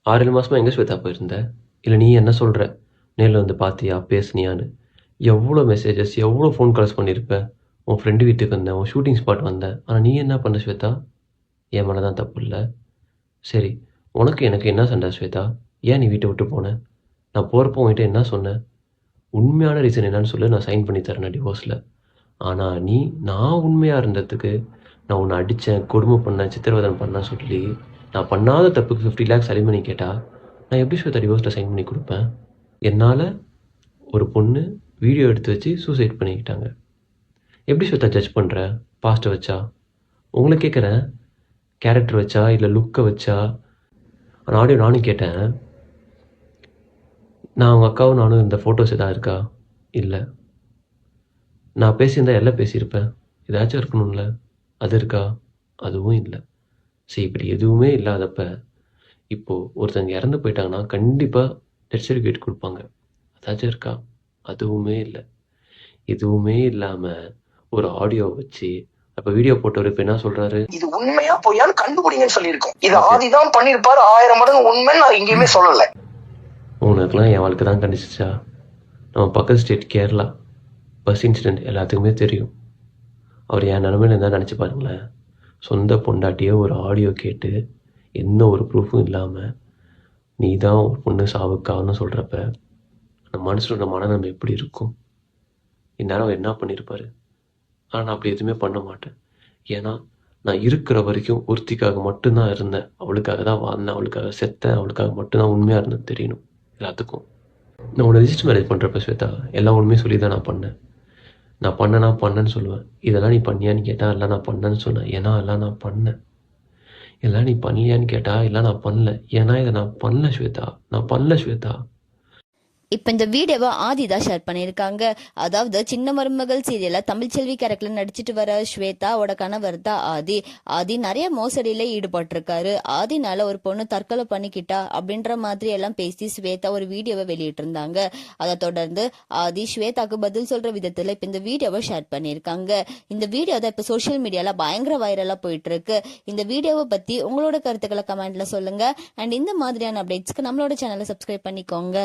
6, 7 மாசமா எங்க ஸ்வேதா போயிருந்த? இல்ல நீ என்ன சொல்ற? நேர்ல வந்து பார்த்தியா? பேசுனியான்னு? எவ்ளோ மெசேஜஸ், எவ்ளோ ஃபோன் கால்ஸ் பண்ணியிருப்ப? உன் ஃப்ரெண்டு வீட்டுக்கு வந்தேன், உன் ஷூட்டிங் ஸ்பாட் வந்தேன். ஆனா நீ என்ன பண்ண ஸ்வேதா? என் மேல தான் தப்பு இல்ல. சரி, உனக்கு எனக்கு என்ன சண்டை ஸ்வேதா? ஏன் நீ வீட்ட விட்டு போன? நான் போறப்போ உன்கிட்ட என்ன சொன்னேன்? உண்மையான ரீசன் என்னன்னு சொல்லு, நான் சைன் பண்ணி தரேன் டிவோர்ஸ்ல. ஆனா நீ, நான் உண்மையா இருந்ததுக்கு, நான் உன்ன அடிச்சேன், கொடுமை பண்ணேன், சித்திரவதை பண்ணேன்னு சொல்லி, நான் பண்ணாத தப்புக்கு 50 லேக்ஸ் அலிமனி கேட்டா, நான் எப்படி ஸ்வேதா டிவோர்ஸ்ல சைன் பண்ணி குடுப்பேன்? என்னால ஒரு பொண்ணு வீடியோ எடுத்து வச்சு சூசைட் பண்ணிக்கிட்டாங்க. எப்படி ஸ்வேதா ஜட்ஜ் பண்ற? பாஸ்ட்ட வச்சா? உங்கள கேட்கிறேன். கேரக்டர் வச்சா? இல்ல லுக்க வச்சா? அந்த ஆடியோ நானும் கேட்டேன். நான் உங்க அக்காவும் நானும் இந்த ஃபோட்டோஸ் எதா இருக்கா? இல்ல. நான் பேசியிருந்தா எல்லாம் பேசியிருப்பேன். ஏதாச்சும் இருக்கணும்ல? அது இருக்கா? அதுவும் இல்ல. சரி, இப்படி எதுவுமே இல்லாதப்ப, இப்போ ஒருத்தங்க இறந்து போயிட்டாங்கன்னா, கண்டிப்பா டெத் சர்டிஃபிகேட் குடுப்பாங்க. அதாச்சும் இருக்கா? அதுவுமே இல்ல. எதுவுமே இல்லாம ஒரு ஆடியோ வச்சு, அப்ப வீடியோ போட்டவரு இப்ப என்ன சொல்றாரு? இது உண்மையா பொய்யான்னு கண்டுபிடிங்கன்னு சொல்லியிருக்கோம். இது ஆதிதான் பண்ணிருப்பாரு. 1000 மடங்கு உண்மைன்னு நான் எங்கேயுமே சொல்லல. உனக்கெல்லாம் என் வாழ்க்கை தான் கண்டிச்சிச்சா? நம்ம பக்கத்து ஸ்டேட் கேரளா. பஸ் இன்சிடென்ட் எல்லாத்துக்குமே தெரியும். அவர் என் நிலைமையில இருந்தா நினைச்சு பாருங்களேன். சொந்த பொண்டாட்டிய ஒரு ஆடியோ கேட்டு, எந்த ஒரு ப்ரூஃபும் இல்லாம, நீ தான் ஒரு பொண்ணு சாவுக்கு காரணம் சொல்றப்ப, நம்ம மனசோட மனநிலைமை எப்படி இருக்கும்? இந்நேரம் அவர் என்ன பண்ணியிருப்பாரு? ஆனா நான் அப்படி எதுவுமே பண்ண மாட்டேன். ஏன்னா, நான் இருக்கிற வரைக்கும் ஒருத்திக்காக மட்டும் தான் இருந்தேன். அவளுக்காக தான் வாழ்ந்தேன், அவளுக்காக செத்தேன், அவளுக்காக மட்டும் தான் உண்மையா இருந்தேன்னு தெரியணும் எல்லாத்துக்கும். நான் உன்னை ரிஜிஸ்டர் மேரேஜ் பண்ணுறப்ப ஸ்வேதா, எல்லா உண்மையும் சொல்லி தான் நான் பண்ணேன். நான் பண்ணேன்னு சொல்லுவேன். இதெல்லாம் நீ பண்ணியான்னு கேட்டா, எல்லாம் நான் பண்ணேன்னு சொன்னேன். ஏன்னா எல்லாம் நான் பண்ணேன். எல்லாம் நீ பண்ணலையான்னு கேட்டா, எல்லாம் நான் பண்ணல. ஏன்னா இதை நான் பண்ணல ஸ்வேதா. நான் பண்ணல ஸ்வேதா. இப்போ இந்த வீடியோவை ஆதி தான் ஷேர் பண்ணியிருக்காங்க. அதாவது சின்ன மருமகள் சீரியல்ல தமிழ்ச்செல்வி கேரக்டர்ல நடிச்சிட்டு வர ஸ்வேதாவோட கணவர் தான் ஆதி. ஆதி நிறைய மோசடியில ஈடுபட்டிருக்காரு. ஆதினால ஒரு பொண்ணு தற்கொலை பண்ணிக்கிட்டா அப்படின்ற மாதிரி எல்லாம் பேசி ஸ்வேதா ஒரு வீடியோவை வெளியிட்டு இருந்தாங்க. அதை தொடர்ந்து ஆதி ஸ்வேதாக்கு பதில் சொல்ற விதத்துல இப்ப இந்த வீடியோவை ஷேர் பண்ணியிருக்காங்க. இந்த வீடியோ தான் இப்ப சோசியல் மீடியால பயங்கர வைரலா போயிட்டு இருக்கு. இந்த வீடியோவை பத்தி உங்களோட கருத்துக்களை கமெண்ட்ல சொல்லுங்க. அண்ட் இந்த மாதிரியான அப்டேட்ஸ்க்கு நம்மளோட சேனலை சப்ஸ்கிரைப் பண்ணிக்கோங்க.